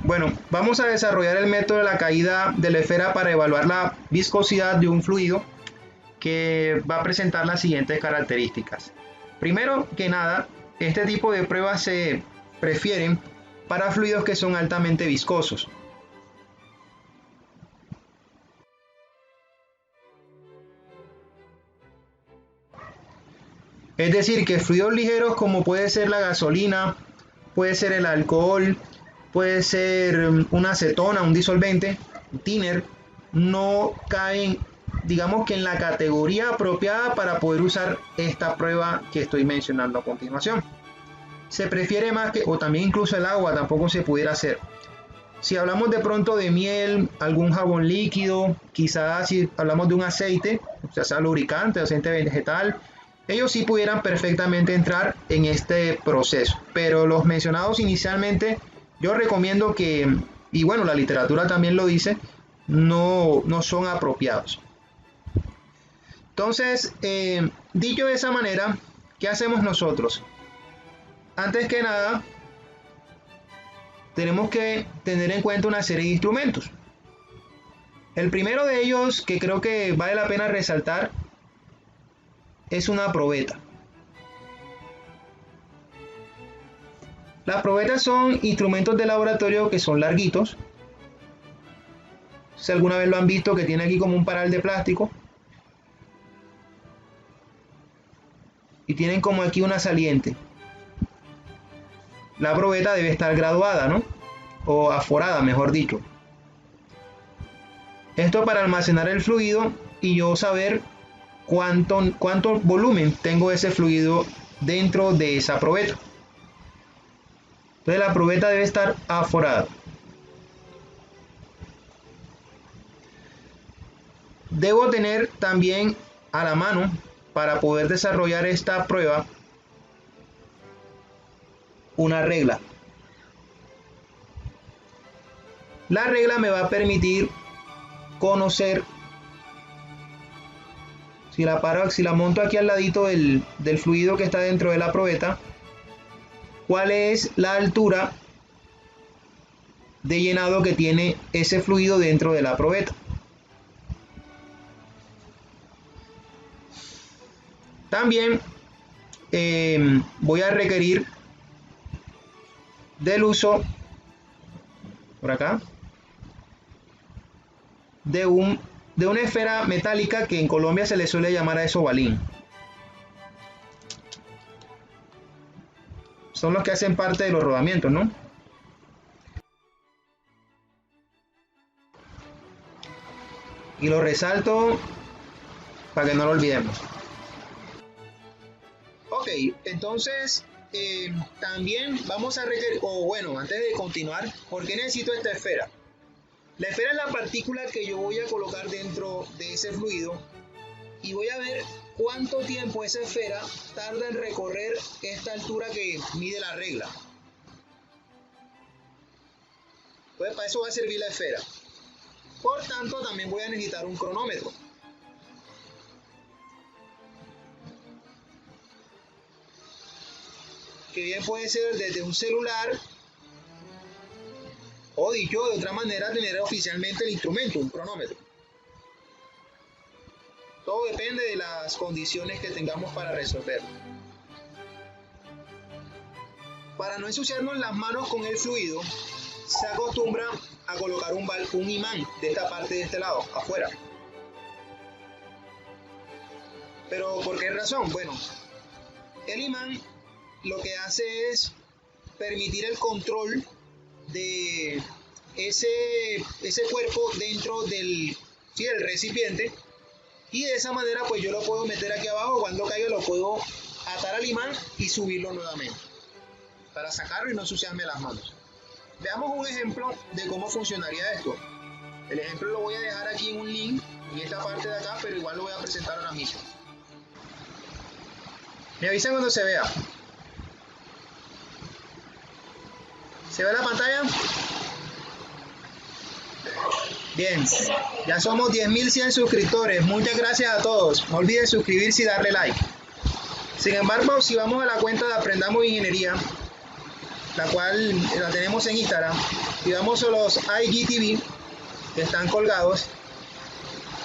Bueno, vamos a desarrollar el método de la caída de la esfera para evaluar la viscosidad de un fluido que va a presentar las siguientes características. Primero que nada, este tipo de pruebas se prefieren para fluidos que son altamente viscosos. Es decir, que fluidos ligeros como puede ser la gasolina, puede ser el alcohol, puede ser una acetona, un disolvente, thinner, no caen, digamos que en la categoría apropiada para poder usar esta prueba que estoy mencionando a continuación. Se prefiere más que, o también incluso el agua tampoco se pudiera hacer. Si hablamos de pronto de miel, algún jabón líquido, quizás si hablamos de un aceite, o sea lubricante, aceite vegetal, ellos sí pudieran perfectamente entrar en este proceso. Pero los mencionados inicialmente, yo recomiendo que, y bueno, la literatura también lo dice, no son apropiados. Entonces, dicho de esa manera, ¿qué hacemos nosotros? Antes que nada, tenemos que tener en cuenta una serie de instrumentos. El primero de ellos, que creo que vale la pena resaltar, es una probeta. Las probetas son instrumentos de laboratorio que son larguitos. Si alguna vez lo han visto, que tiene aquí como un paral de plástico. Y tienen como aquí una saliente. La probeta debe estar graduada, ¿no? O aforada, mejor dicho. Esto para almacenar el fluido y yo saber cuánto volumen tengo ese fluido dentro de esa probeta. Entonces la probeta debe estar aforada. Debo tener también a la mano, para poder desarrollar esta prueba, una regla. La regla me va a permitir conocer, si la monto aquí al ladito del fluido que está dentro de la probeta, cuál es la altura de llenado que tiene ese fluido dentro de la probeta. También voy a requerir del uso, por acá, de una esfera metálica que en Colombia se le suele llamar a eso balín. Son los que hacen parte de los rodamientos, ¿no? Y lo resalto para que no lo olvidemos. Ok, entonces también vamos a requerir, o bueno, antes de continuar, ¿por qué necesito esta esfera? La esfera es la partícula que yo voy a colocar dentro de ese fluido y voy a ver cuánto tiempo esa esfera tarda en recorrer esta altura que mide la regla. Entonces para eso va a servir la esfera. Por tanto, también voy a necesitar un cronómetro. Que bien puede ser desde un celular, o dicho de otra manera, tener oficialmente el instrumento, un cronómetro. Todo depende de las condiciones que tengamos para resolver. Para no ensuciarnos las manos con el fluido, se acostumbra a colocar un imán de esta parte de este lado, afuera. ¿Pero por qué razón? Bueno, el imán lo que hace es permitir el control de ese cuerpo dentro del recipiente, y de esa manera pues yo lo puedo meter aquí abajo, cuando caiga lo puedo atar al imán y subirlo nuevamente para sacarlo y no ensuciarme las manos. Veamos un ejemplo de cómo funcionaría esto. El ejemplo lo voy a dejar aquí en un link, en esta parte de acá, pero igual lo voy a presentar ahora mismo. Me avisan cuando se vea. ¿Se ve la pantalla? Bien, ya somos 10.100 suscriptores. Muchas gracias a todos. No olviden suscribirse y darle like. Sin embargo, si vamos a la cuenta de Aprendamos Ingeniería, la cual la tenemos en Instagram, y vamos a los IGTV que están colgados.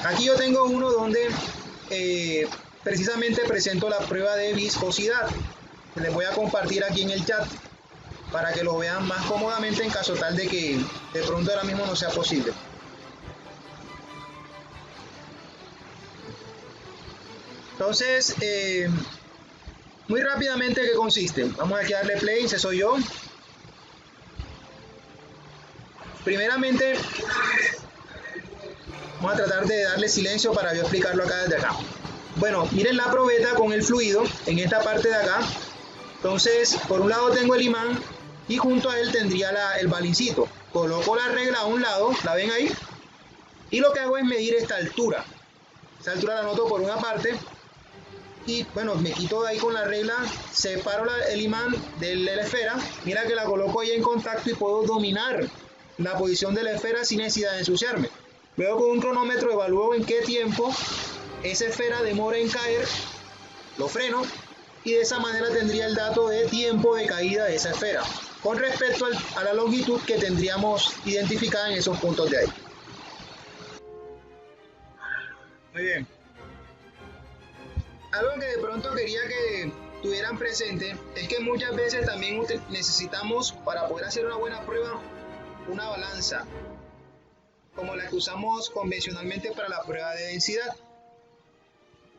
Aquí yo tengo uno donde precisamente presento la prueba de viscosidad. Les voy a compartir aquí en el chat para que lo vean más cómodamente en caso tal de que de pronto ahora mismo no sea posible. Entonces, muy rápidamente, ¿qué consiste? Vamos aquí a darle play, ese soy yo. Primeramente, vamos a tratar de darle silencio para yo explicarlo acá desde acá. Bueno, miren la probeta con el fluido en esta parte de acá. Entonces, por un lado tengo el imán y junto a él tendría el balincito. Coloco la regla a un lado, ¿la ven ahí? Y lo que hago es medir esta altura. Esta altura la noto por una parte. Y bueno, me quito de ahí con la regla, separo el imán de la esfera. Mira que la coloco ahí en contacto y puedo dominar la posición de la esfera sin necesidad de ensuciarme. Luego con un cronómetro evalúo en qué tiempo esa esfera demora en caer, lo freno y de esa manera tendría el dato de tiempo de caída de esa esfera con respecto a la longitud que tendríamos identificada en esos puntos de ahí. Muy bien. Algo que de pronto quería que tuvieran presente es que muchas veces también necesitamos, para poder hacer una buena prueba, una balanza, como la que usamos convencionalmente para la prueba de densidad.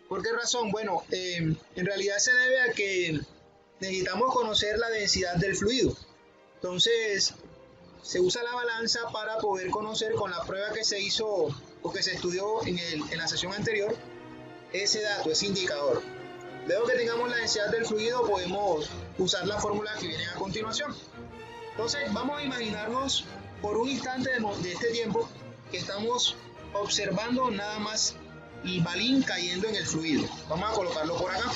¿Por qué razón? Bueno, en realidad se debe a que necesitamos conocer la densidad del fluido. Entonces, se usa la balanza para poder conocer con la prueba que se hizo o que se estudió en la sesión anterior, ese dato, ese indicador. Luego que tengamos la densidad del fluido, podemos usar la fórmula que viene a continuación. Entonces, vamos a imaginarnos por un instante de este tiempo que estamos observando nada más el balín cayendo en el fluido. Vamos a colocarlo por acá.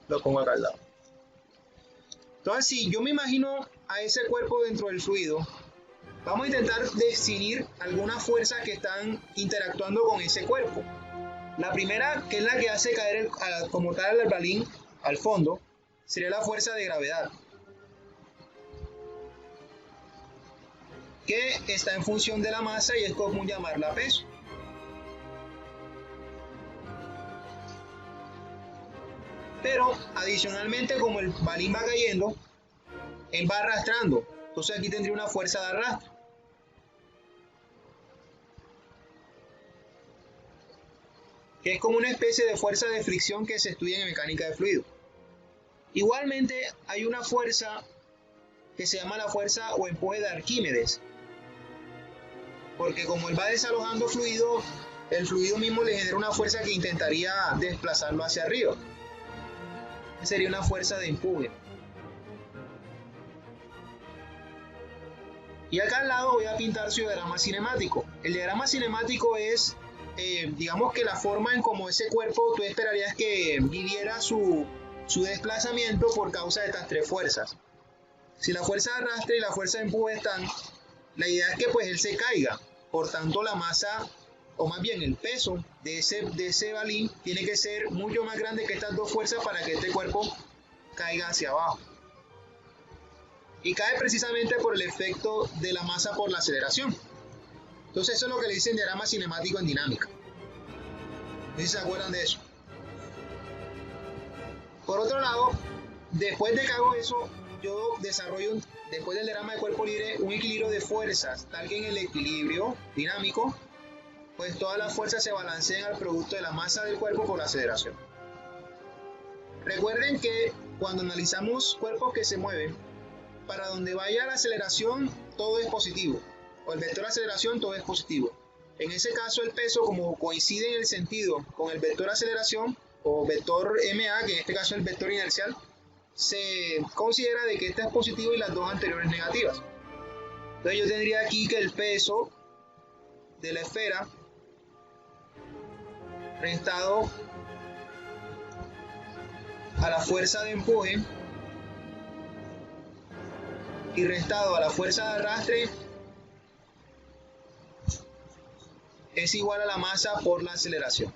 Lo pongo acá al lado. Entonces, si yo me imagino a ese cuerpo dentro del fluido, vamos a intentar definir algunas fuerzas que están interactuando con ese cuerpo. La primera, que es la que hace caer como tal el balín al fondo, sería la fuerza de gravedad, que está en función de la masa y es común llamarla peso. Pero adicionalmente, como el balín va cayendo, él va arrastrando. Entonces aquí tendría una fuerza de arrastre. Que es como una especie de fuerza de fricción que se estudia en mecánica de fluido. Igualmente hay una fuerza que se llama la fuerza o empuje de Arquímedes. Porque como él va desalojando fluido, el fluido mismo le genera una fuerza que intentaría desplazarlo hacia arriba. Sería una fuerza de empuje. Y acá al lado voy a pintar su diagrama cinemático. El diagrama cinemático es, digamos que la forma en como ese cuerpo tú esperarías que viviera su desplazamiento por causa de estas tres fuerzas. Si la fuerza de arrastre y la fuerza de empuje están, la idea es que pues él se caiga. Por tanto, la masa, o más bien el peso de ese balín tiene que ser mucho más grande que estas dos fuerzas para que este cuerpo caiga hacia abajo. Y cae precisamente por el efecto de la masa por la aceleración. Entonces eso es lo que le dicen diagrama cinemático en dinámica. No sé si se acuerdan de eso. Por otro lado, después de que hago eso, yo desarrollo, después del diagrama de cuerpo libre, un equilibrio de fuerzas, tal que en el equilibrio dinámico, pues todas las fuerzas se balancean al producto de la masa del cuerpo por la aceleración. Recuerden que cuando analizamos cuerpos que se mueven, para donde vaya la aceleración, todo es positivo. O el vector de aceleración, todo es positivo. En ese caso, el peso, como coincide en el sentido con el vector de aceleración, o vector MA, que en este caso es el vector inercial, se considera de que este es positivo y las dos anteriores negativas. Entonces yo tendría aquí que el peso de la esfera restado a la fuerza de empuje y restado a la fuerza de arrastre es igual a la masa por la aceleración.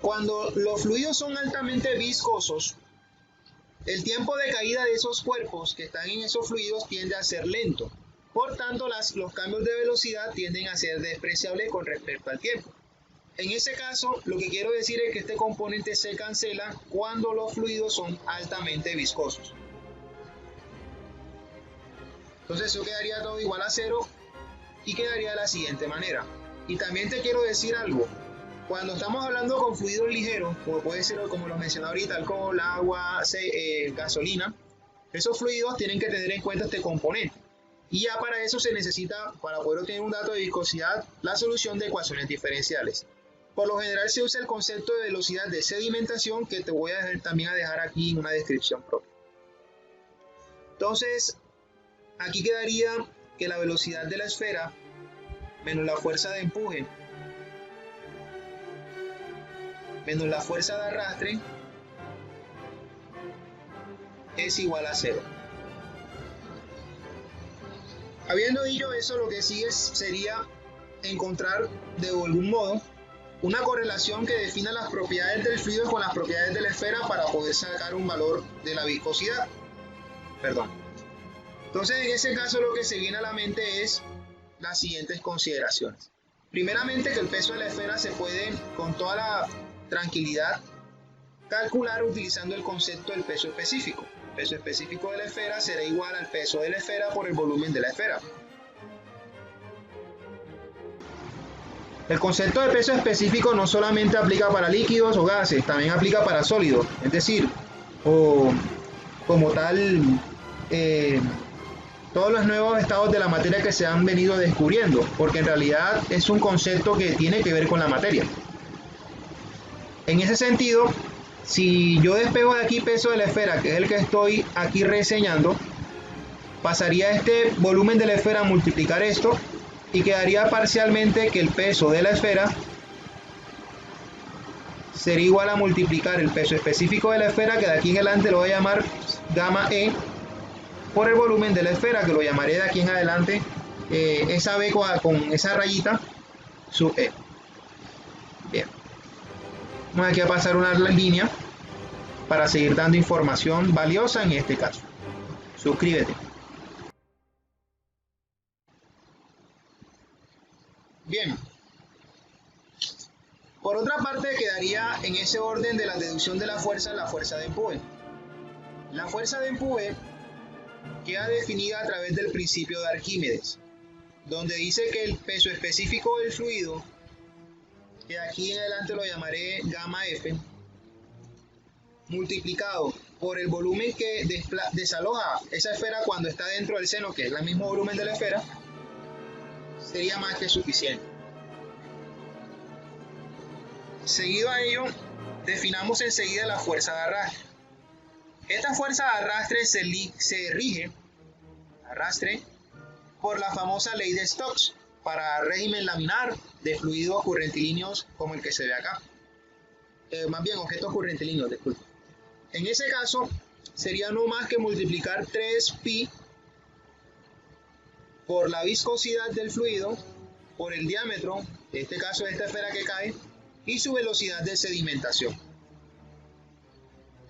Cuando los fluidos son altamente viscosos, el tiempo de caída de esos cuerpos que están en esos fluidos tiende a ser lento. Por tanto, los cambios de velocidad tienden a ser despreciables con respecto al tiempo. En ese caso, lo que quiero decir es que este componente se cancela cuando los fluidos son altamente viscosos. Entonces eso quedaría todo igual a cero y quedaría de la siguiente manera. Y también te quiero decir algo. Cuando estamos hablando con fluidos ligeros, como puede ser, como lo mencioné ahorita, alcohol, agua, gasolina, esos fluidos tienen que tener en cuenta este componente. Y ya para eso se necesita, para poder obtener un dato de viscosidad, la solución de ecuaciones diferenciales. Por lo general se usa el concepto de velocidad de sedimentación, que te voy a también a dejar aquí en una descripción propia. Entonces, aquí quedaría que la velocidad de la esfera menos la fuerza de empuje menos la fuerza de arrastre es igual a cero. Habiendo dicho eso, lo que sigue sería encontrar de algún modo una correlación que defina las propiedades del fluido con las propiedades de la esfera para poder sacar un valor de la viscosidad. Entonces, en ese caso, lo que se viene a la mente es las siguientes consideraciones. Primeramente, que el peso de la esfera se puede, con toda la tranquilidad, calcular utilizando el concepto del peso específico. El peso específico de la esfera será igual al peso de la esfera por el volumen de la esfera. El concepto de peso específico no solamente aplica para líquidos o gases, también aplica para sólidos, es decir, como tal, todos los nuevos estados de la materia que se han venido descubriendo, porque en realidad es un concepto que tiene que ver con la materia. En ese sentido, si yo despego de aquí peso de la esfera, que es el que estoy aquí reseñando, pasaría este volumen de la esfera a multiplicar esto y quedaría parcialmente que el peso de la esfera sería igual a multiplicar el peso específico de la esfera, que de aquí en adelante lo voy a llamar gamma E, por el volumen de la esfera, que lo llamaré de aquí en adelante esa B con esa rayita sub E. Bien. Vamos aquí a pasar una línea para seguir dando información valiosa en este caso. Suscríbete. Bien. Por otra parte, quedaría en ese orden de la deducción de la fuerza de empuje. La fuerza de empuje queda definida a través del principio de Arquímedes, donde dice que el peso específico del fluido, que de aquí en adelante lo llamaré gamma F, multiplicado por el volumen que desaloja esa esfera cuando está dentro del seno, que es el mismo volumen de la esfera, sería más que suficiente. Seguido a ello, definamos enseguida la fuerza de arrastre. Esta fuerza de arrastre se rige por la famosa ley de Stokes para régimen laminar de fluidos currentilíneos como el que se ve acá. Más bien objetos currentilíneos, disculpe. En ese caso, sería no más que multiplicar 3pi por la viscosidad del fluido por el diámetro, en este caso de esta esfera que cae, y su velocidad de sedimentación.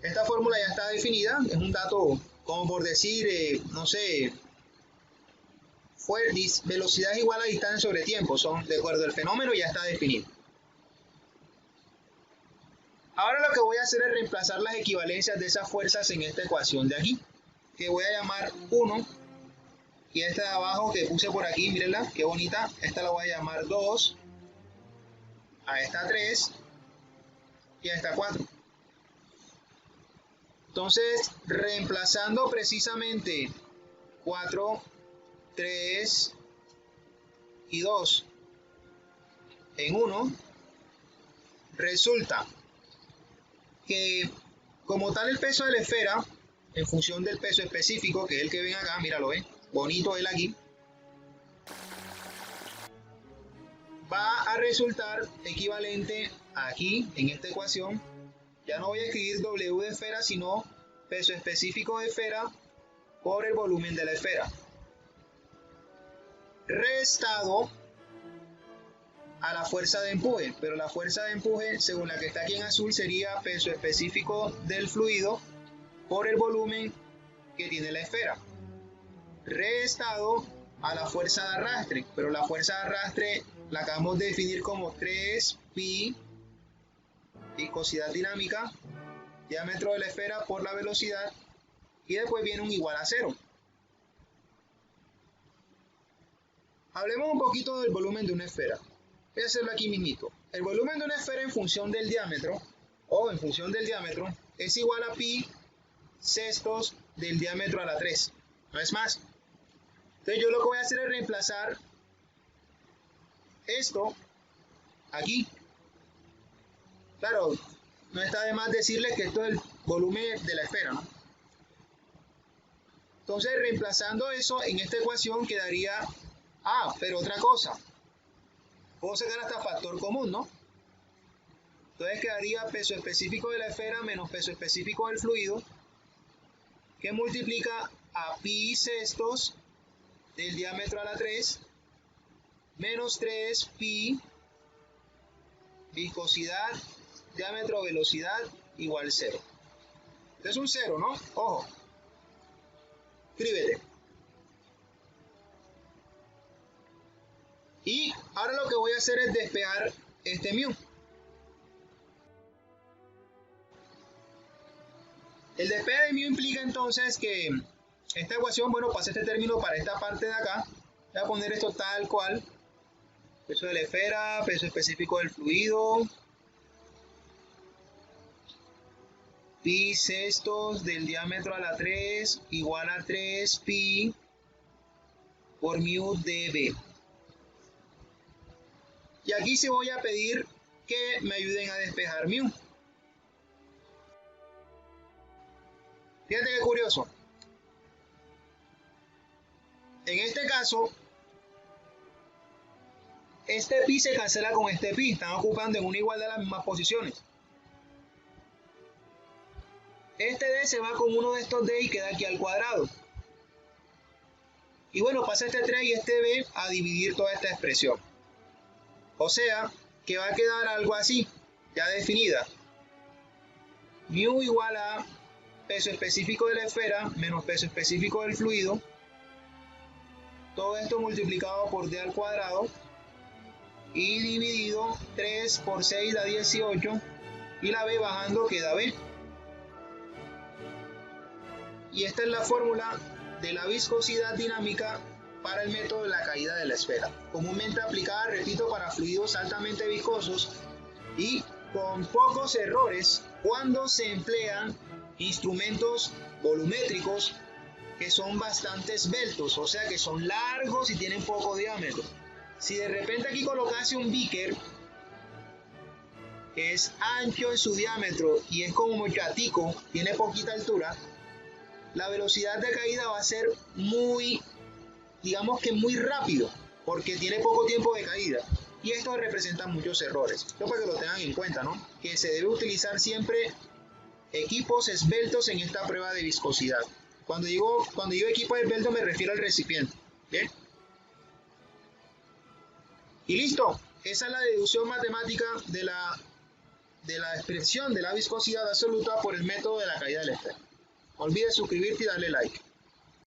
Esta fórmula ya está definida, es un dato como por decir, no sé, velocidad es igual a distancia sobre tiempo, son de acuerdo al fenómeno, ya está definido. Ahora lo que voy a hacer es reemplazar las equivalencias de esas fuerzas en esta ecuación de aquí, que voy a llamar 1, y esta de abajo que puse por aquí, mírenla, qué bonita, esta la voy a llamar 2, a esta 3 y a esta 4. Entonces, reemplazando precisamente 4, 3 y 2 en 1, resulta que como tal el peso de la esfera, en función del peso específico, que es el que ven acá, míralo, bonito él aquí, va a resultar equivalente aquí, en esta ecuación. Ya no voy a escribir W de esfera, sino peso específico de esfera por el volumen de la esfera. restado a la fuerza de empuje, pero la fuerza de empuje, según la que está aquí en azul, sería peso específico del fluido por el volumen que tiene la esfera, restado a la fuerza de arrastre, pero la fuerza de arrastre la acabamos de definir como 3pi viscosidad dinámica, diámetro de la esfera por la velocidad, y después viene un igual a 0. Hablemos un poquito del volumen de una esfera. Voy a hacerlo aquí mismito. El volumen de una esfera en función del diámetro, es igual a pi sextos del diámetro a la 3. No es más. Entonces yo lo que voy a hacer es reemplazar esto aquí. Claro, no está de más decirles que esto es el volumen de la esfera, ¿no? Entonces, reemplazando eso en esta ecuación quedaría, pero otra cosa, puedo sacar hasta factor común, ¿no? Entonces quedaría peso específico de la esfera menos peso específico del fluido, que multiplica a pi sextos del diámetro a la 3, menos 3pi viscosidad, diámetro, velocidad, igual 0. Es un 0, ¿no? Ojo. Escríbete. Y ahora lo que voy a hacer es despejar este mu. El despeje de mu implica entonces que esta ecuación, bueno, pasa este término para esta parte de acá. Voy a poner esto tal cual. Peso de la esfera, peso específico del fluido. Pi sextos del diámetro a la 3 igual a 3pi por mu dB. Y aquí sí voy a pedir que me ayuden a despejar mu. Fíjate qué curioso. En este caso, este pi se cancela con este pi. Están ocupando en una igual de las mismas posiciones. Este d se va con uno de estos d y queda aquí al cuadrado. Y bueno, pasa este 3 y este b a dividir toda esta expresión. O sea, que va a quedar algo así, ya definida. Mu igual a peso específico de la esfera menos peso específico del fluido. Todo esto multiplicado por d al cuadrado y dividido 3 por 6 da 18 y la b bajando queda b. Y esta es la fórmula de la viscosidad dinámica para el método de la caída de la esfera, comúnmente aplicada, repito, para fluidos altamente viscosos y con pocos errores cuando se emplean instrumentos volumétricos que son bastante esbeltos, o sea que son largos y tienen poco diámetro. Si de repente aquí colocase un beaker que es ancho en su diámetro y es como chatico, tiene poquita altura, la velocidad de caída va a ser muy, digamos que muy rápido, porque tiene poco tiempo de caída. Y esto representa muchos errores. Esto para que lo tengan en cuenta, ¿no? Que se debe utilizar siempre equipos esbeltos en esta prueba de viscosidad. Cuando digo equipo esbelto me refiero al recipiente. ¿Bien? Y listo. Esa es la deducción matemática de la expresión de la viscosidad absoluta por el método de la caída de la esfera. No olvides suscribirte y darle like.